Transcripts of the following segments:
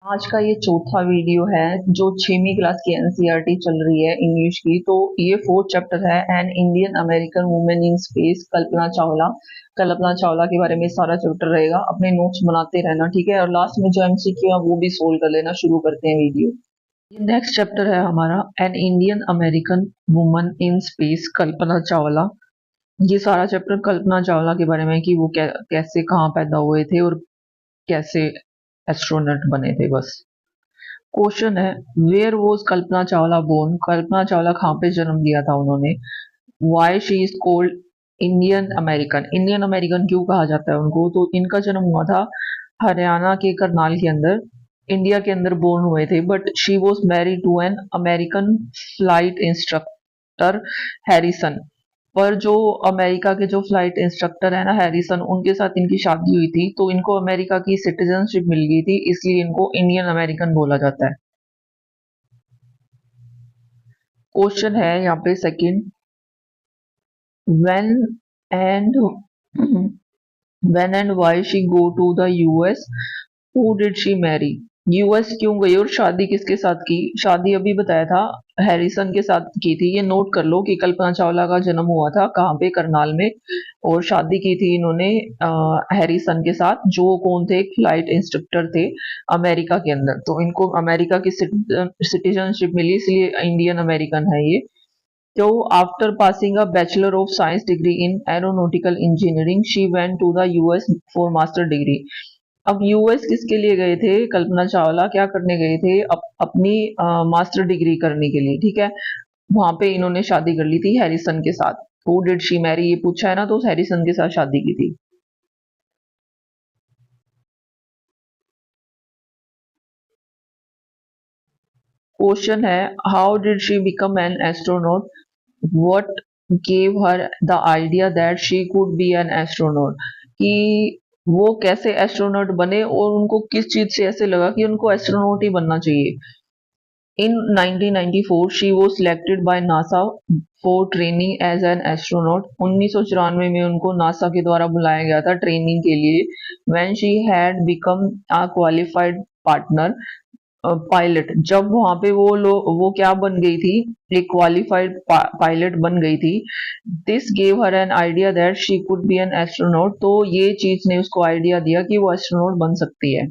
आज का ये चौथा वीडियो है जो 6वीं क्लास की एनसीईआरटी चल रही है इंग्लिश की। तो ये फोर्थ चैप्टर है an Indian American women in space, Kalpana Chawla. Kalpana Chawla के बारे में सारा चैप्टर रहेगा, अपने नोट्स बनाते रहना, ठीक है। और लास्ट में जो एमसीक्यू है वो भी सोल्व कर लेना। शुरू करते हैं वीडियो। ये नेक्स्ट चैप्टर है हमारा an Indian American woman in space, Kalpana Chawla. ये सारा चैप्टर कल्पना चावला के बारे में कि वो कैसे कहाँ पैदा हुए थे और कैसे एस्ट्रोनॉट बने थे। बस क्वेश्चन है, where was Kalpana Chawla born? Kalpana Chawla कहाँ पे जन्म लिया था उन्होंने? Why she is called Indian American? Indian American क्यों कहा जाता है उनको? तो इनका जन्म हुआ था हरियाणा के करनाल के अंदर, इंडिया के अंदर बोर्न हुए थे। But she was married to an American flight instructor Harrison. पर जो अमेरिका के जो फ्लाइट इंस्ट्रक्टर है ना हैरिसन, उनके साथ इनकी शादी हुई थी, तो इनको अमेरिका की सिटीजनशिप मिल गई थी, इसलिए इनको इंडियन अमेरिकन बोला जाता है। क्वेश्चन है यहाँ पे second, when and when and why she go to the US, who did she marry? US क्यों गई और शादी किसके साथ की? शादी अभी बताया था, हैरिसन के साथ की थी। ये नोट कर लो कि कल्पना चावला का जन्म हुआ था कहाँ पे, करनाल में, और शादी की थी इन्होंने हैरिसन के साथ, जो कौन थे, फ्लाइट इंस्ट्रक्टर थे अमेरिका के अंदर। तो इनको अमेरिका की सिटीजनशिप मिली, इसलिए इंडियन अमेरिकन है ये। So after passing a Bachelor of Science degree in Aeronautical Engineering, she went to the US for master degree. अब यूएस किसके लिए गए थे? कल्पना चावला क्या करने गए थे? अपनी मास्टर डिग्री करने के लिए, ठीक है। वहां पे इन्होंने शादी कर ली थी हैरिसन के साथ। हु डिड शी मैरी, ये पूछा है ना, तो हैरिसन के साथ शादी की थी। क्वेश्चन है, how did she become an astronaut? What gave her the idea that she could be N astronaut? कि वो कैसे एस्ट्रोनॉट बने और उनको किस चीज से ऐसे लगा कि उनको एस्ट्रोनॉट ही बनना चाहिए। इन 1994 she was selected by NASA for training as an astronaut. 1994 में उनको नासा के द्वारा बुलाया गया था ट्रेनिंग के लिए। when she had become a qualified partner pilot, जब वहां पे वो क्या बन गई थी, एक क्वालिफाइड पायलट बन गई थी। This gave her an idea that she could be an astronaut, तो ये चीज ने उसको आइडिया दिया कि वो एस्ट्रोनॉट बन सकती है।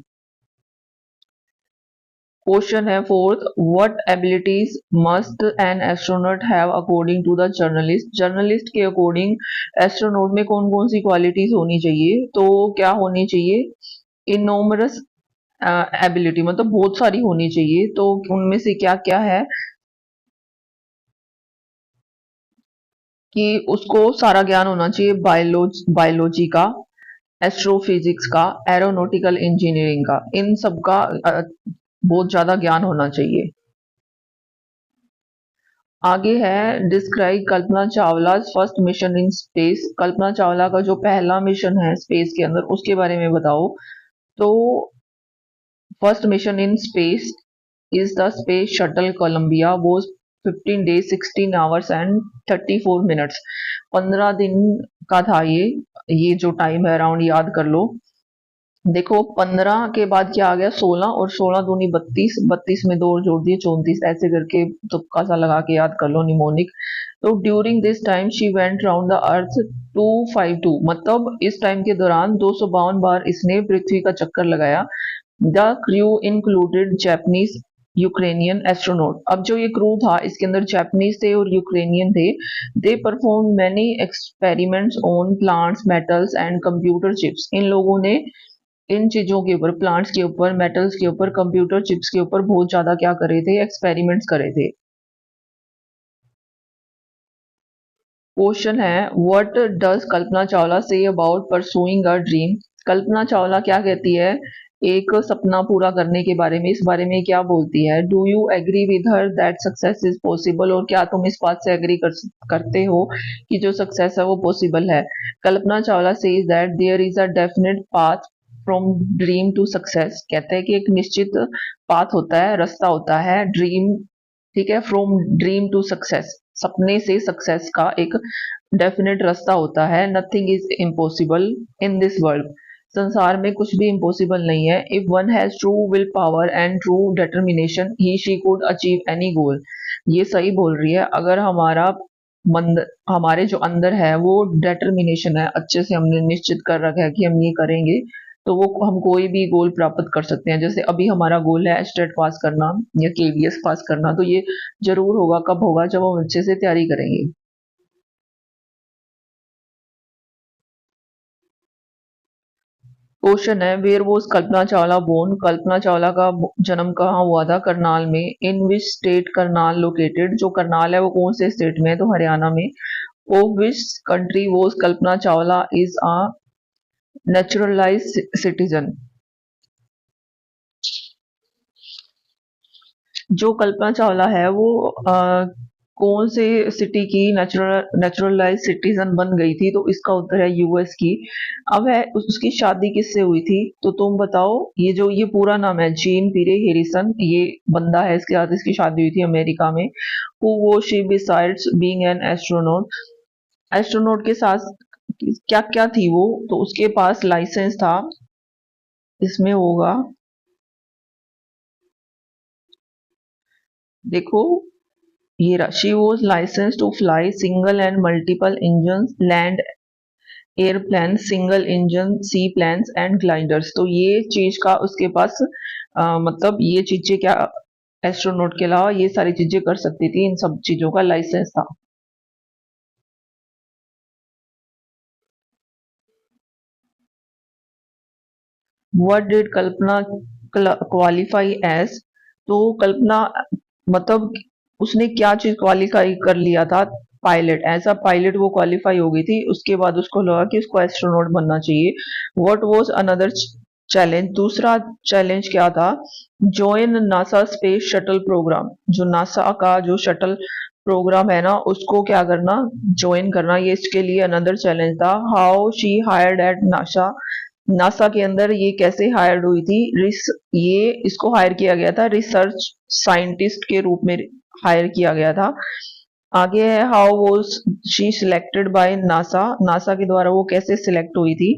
क्वेश्चन है fourth, what abilities must an astronaut have according to the journalist? Journalist के अकॉर्डिंग एस्ट्रोनॉट में कौन कौन सी क्वालिटीज होनी चाहिए? तो क्या होनी चाहिए? इनोमरस एबिलिटी, मतलब बहुत सारी होनी चाहिए। तो उनमें से क्या क्या है? कि उसको सारा ज्ञान होना चाहिए बायोलॉजी का, एस्ट्रोफिजिक्स का, एरोनॉटिकल इंजीनियरिंग का, इन सब का बहुत ज्यादा ज्ञान होना चाहिए। आगे है, describe Kalpana Chawla first mission in space. Kalpana Chawla का जो पहला मिशन है स्पेस के अंदर, उसके बारे में बताओ। तो first mission in space is the space shuttle Columbia was 15 days 16 hours and 34 minutes। 15 दिन का था ये जो टाइम है अराउंड याद कर लो। देखो 15 के बाद क्या आ गया, 16, और 16 दूनी 32, 32 में दो और जोड़ दिए 34, ऐसे करके तुक्का सा लगा के याद कर लो निमोनिक। तो during this time she went round the earth 252, मतलब इस टाइम के दौरान 252 बार इसने पृथ्वी का चक्कर लगाया। The crew included Japanese Ukrainian astronaut. अब जो ये क्रू था इसके अंदर जैपनीज थे और यूक्रेनियन थे। They perform many experiments on plants, metals and computer chips. इन लोगों ने इन चीजों के ऊपर, प्लांट्स के ऊपर, मेटल्स के ऊपर, कंप्यूटर चिप्स के ऊपर बहुत ज्यादा क्या करे थे, एक्सपेरिमेंट्स करे थे। क्वेश्चन है, what does Kalpana Chawla say about pursuing a dream? Kalpana Chawla क्या कहती है एक सपना पूरा करने के बारे में? इस बारे में क्या बोलती है? Do you agree with her that success is possible? और क्या तुम इस बात से एग्री करते हो कि जो सक्सेस है वो पॉसिबल है? Kalpana Chawla says that there is a definite path from dream to success. कहते हैं कि एक निश्चित पाथ होता है, रास्ता होता है ड्रीम, ठीक है, फ्रॉम ड्रीम टू सक्सेस, सपने से सक्सेस का एक डेफिनेट रास्ता होता है। Nothing is impossible in this world. संसार में कुछ भी इम्पॉसिबल नहीं है। If one has true will power and true determination he she could achieve any गोल। ये सही बोल रही है। अगर हमारे जो अंदर है वो डिटर्मिनेशन है, अच्छे से हमने निश्चित कर रखा है कि हम ये करेंगे, तो वो हम कोई भी गोल प्राप्त कर सकते हैं। जैसे अभी हमारा गोल है स्टेट पास करना या केवीएस पास करना, तो ये जरूर होगा। कब होगा? जब हम अच्छे से तैयारी करेंगे। क्वेश्चन है where was Kalpana Chawla born. Kalpana Chawla का जन्म कहाँ हुआ था? करनाल में। In which state Karnal located. जो करनाल है वो कौन से स्टेट में है? तो हरियाणा में। Of which country was Kalpana Chawla is a naturalised citizen. जो कल्पना चावला है वो कौन से सिटी की नेचुरलाइज सिटीजन बन गई थी? तो इसका उत्तर है यूएस की। अब है उसकी शादी किससे हुई थी? तो तुम बताओ। ये पूरा नाम है जीन पीरे हैरिसन, ये बंदा है, इसके साथ इसकी शादी हुई थी अमेरिका में। हु वो she besides being an astronaut. Astronaut के साथ क्या क्या थी वो? तो उसके पास लाइसेंस था, इसमें होगा, देखो ये रहा, she was license to fly single and multiple engine land airplane, single engine sea planes and gliders. तो ये चीज का उसके पास मतलब ये चीजें क्या, एस्ट्रोनॉट के अलावा ये सारी चीजें कर सकती थी, इन सब चीजों का लाइसेंस था। What did Kalpana qualify as. तो कल्पना मतलब उसने क्या चीज क्वालिफाई कर लिया था? पायलट, एज अ पायलट वो क्वालिफाई हो गई थी। उसके बाद उसको लगा कि उसको एस्ट्रोनॉट बनना चाहिए। What was another challenge. दूसरा चैलेंज क्या था? Join NASA space shuttle program. जो नासा का जो शटल प्रोग्राम है ना, उसको क्या करना? ज्वाइन करना। ये इसके लिए अनदर चैलेंज था। How she hired at NASA. NASA के अंदर ये कैसे हायर्ड हुई थी? ये इसको हायर किया गया था रिसर्च साइंटिस्ट के रूप में, हायर किया गया था। आगे है how was she selected by NASA. NASA के द्वारा वो कैसे सिलेक्ट हुई थी?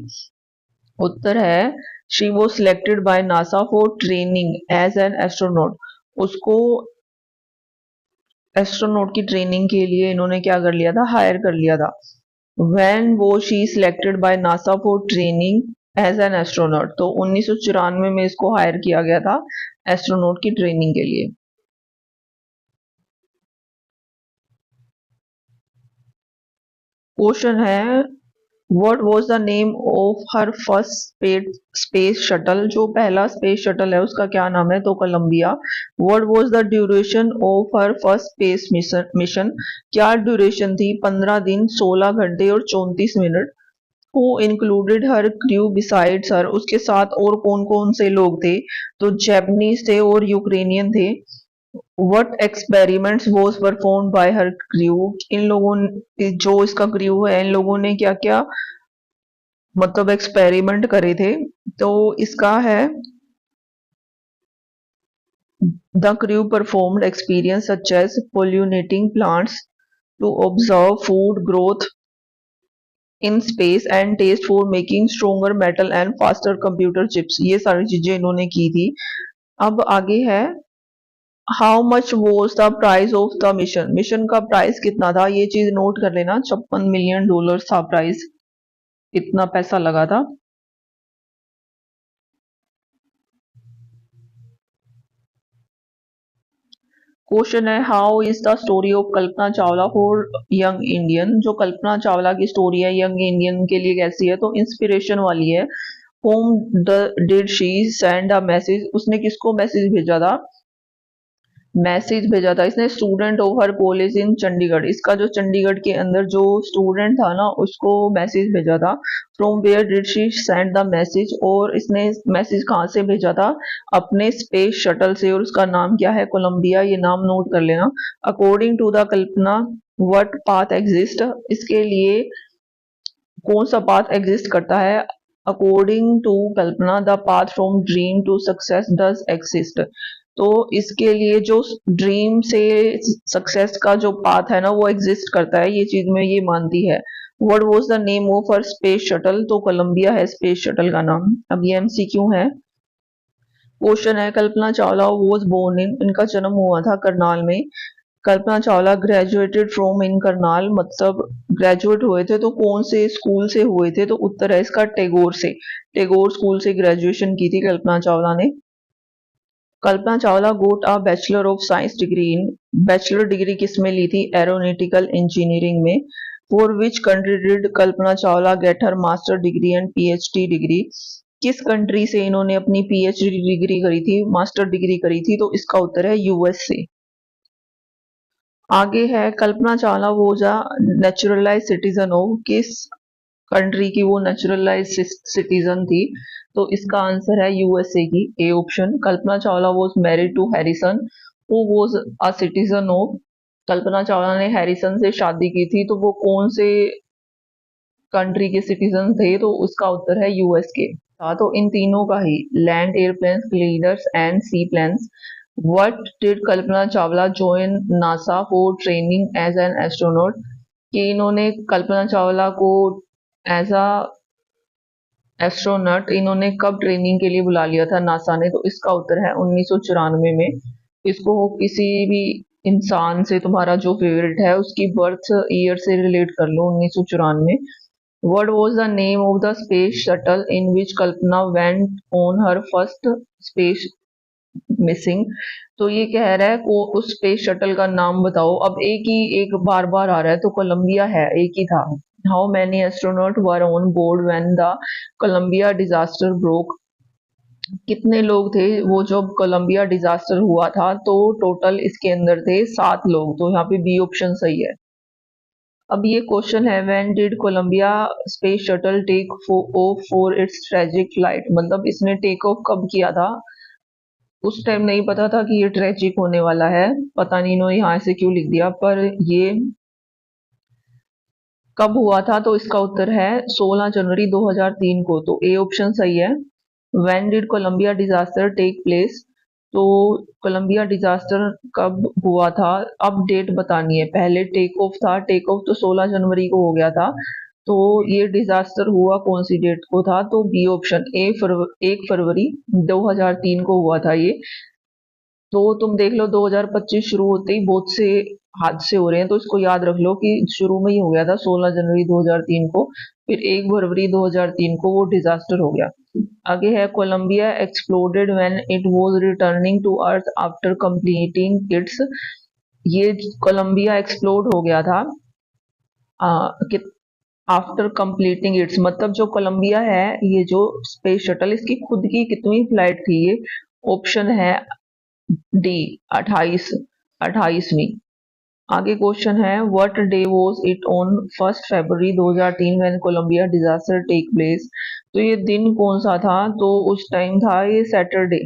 उत्तर है she was selected by NASA for training as an astronaut. उसको एस्ट्रोनॉट की ट्रेनिंग के लिए इन्होंने क्या कर लिया था? हायर कर लिया था। When was she selected by NASA for training as an astronaut? तो 1994 में इसको हायर किया गया था एस्ट्रोनॉट की ट्रेनिंग के लिए। क्वेश्चन है what was the name of her first space shuttle. जो पहला स्पेस शटल है उसका क्या नाम है? तो Columbia. What was the duration of her first space mission. क्या ड्यूरेशन थी? 15 दिन 16 घंटे और 34 minute. Who included her crew besides her. उसके साथ और कौन कौन से लोग थे? तो जैपनीज थे और यूक्रेनियन थे। What experiments was performed by her crew. इन लोगों ने, जो इसका क्रू है, इन लोगों ने क्या क्या मतलब एक्सपेरिमेंट करे थे? तो इसका है the crew performed experiences such as pollinating plants to observe food growth in space and test for making stronger metal and faster computer chips. ये सारी चीजें इन्होंने की थी। अब आगे है how much was the price of the mission. Mission का प्राइस कितना था? ये चीज नोट कर लेना, $56 मिलियन था प्राइस, इतना पैसा लगा था। क्वेश्चन है how is the story of Kalpana Chawla for young Indian. जो कल्पना चावला की स्टोरी है यंग इंडियन के लिए कैसी है? तो इंस्पिरेशन वाली है। Home did she send a message. उसने किसको मैसेज भेजा था? मैसेज भेजा था इसने student of her college in Chandigarh. इसका जो चंडीगढ़ के अंदर जो स्टूडेंट था ना, उसको मैसेज भेजा था। From where did she send the message. और इसने मैसेज कहाँ से भेजा था? अपने स्पेस शटल से, और उसका नाम क्या है? कोलंबिया। ये नाम नोट कर लेना। According to the Kalpana what path exist. इसके लिए कौन सा पाथ एग्जिस्ट करता है? According to Kalpana the path from dream to success does exist. तो इसके लिए जो ड्रीम से सक्सेस का जो पाथ है ना, वो एग्जिस्ट करता है, ये चीज में ये मानती है। What was the name of her space shuttle? तो कोलंबिया है स्पेस शटल का नाम। अब ये एमसीक्यू है। क्वेश्चन है Kalpana Chawla was born in, इनका जन्म हुआ था करनाल में। Kalpana Chawla graduated from in Karnal, मतलब ग्रेजुएट हुए थे तो कौन से स्कूल से हुए थे? तो उत्तर है इसका टैगोर से। टैगोर स्कूल से ग्रेजुएशन की थी कल्पना चावला ने। Kalpana Chawla got a bachelor of science degree in, bachelor degree किस में ली थी? एरोनॉटिकल इंजीनियरिंग में। For which country did Kalpana Chawla get her master degree and PhD degree? किस कंट्री से इन्होंने अपनी पीएचडी डिग्री करी थी, मास्टर डिग्री करी थी? तो इसका उत्तर है यूएस से। आगे है कल्पना चावला वो जा नेचुरलाइज सिटीजन ऑफ, किस कंट्री की वो नेचुरलाइज सिटीजन थी? तो इसका आंसर है यूएसए की, A option. Kalpana Chawla was married to Harrison who was a citizen of, Kalpana Chawla ने हैरिसन से शादी की थी तो वो कौन से कंट्री के सिटीजन थे? तो उसका उत्तर है यूएस के। तो इन तीनों का ही land airplanes, gliders and sea planes. What did Kalpana Chawla join NASA for training as an astronaut? कि इन्होंने कल्पना चावला को एज अ एस्ट्रोनॉट इन्होंने कब ट्रेनिंग के लिए बुला लिया था नासा ने? तो इसका उत्तर है 1994 में। इसको किसी भी इंसान से तुम्हारा जो फेवरेट है उसकी बर्थ ईयर से रिलेट कर लो, 1994। What was the name of the space shuttle in which Kalpana went on her first space mission? तो ये कह रहा है को उस स्पेस शटल का नाम बताओ। अब एक बार बार आ रहा है तो कोलंबिया है, एक ही था। How many astronaut were on board when the Columbia disaster broke? कितने लोग थे वो जब कोलंबिया डिजास्टर हुआ था? तो टोटल इसके अंदर थे 7 लोग, तो यहाँ पे बी ऑप्शन सही है। अब ये क्वेश्चन है when did Columbia space shuttle take off for its tragic flight? मतलब इसने टेक ऑफ कब किया था? उस टाइम नहीं पता था कि ये ट्रेजिक होने वाला है, पता नहीं इन्होंने यहाँ से क्यों लिख दिया, पर ये कब हुआ था? तो इसका उत्तर है 16 जनवरी 2003 को, तो ए ऑप्शन सही है। When did Columbia disaster take place? तो कोलंबिया डिजास्टर कब हुआ था? अब डेट बतानी है। पहले टेक ऑफ था, टेक ऑफ तो 16 जनवरी को हो गया था, तो ये डिजास्टर हुआ कौन सी डेट को था? तो बी ऑप्शन 1 फरवरी 2003 को हुआ था ये। तो तुम देख लो 2025 शुरू होते ही बहुत से हादसे हो रहे हैं, तो इसको याद रख लो कि शुरू में ही हो गया था 16 जनवरी 2003 को, फिर 1 फरवरी 2003 को वो डिजास्टर हो गया। आगे है Columbia exploded when it was returning to earth after completing its, ये कोलंबिया एक्सप्लोड हो गया था आफ्टर कंप्लीटिंग इट्स, मतलब जो कोलंबिया है ये जो स्पेस शटल इसकी खुद की कितनी फ्लाइट थी? ये ऑप्शन है डी 28वीं। आगे क्वेश्चन है what day was it on 1 February 2003 when Columbia disaster take place? तो ये दिन कौन सा था? तो उस टाइम था ये सैटरडे।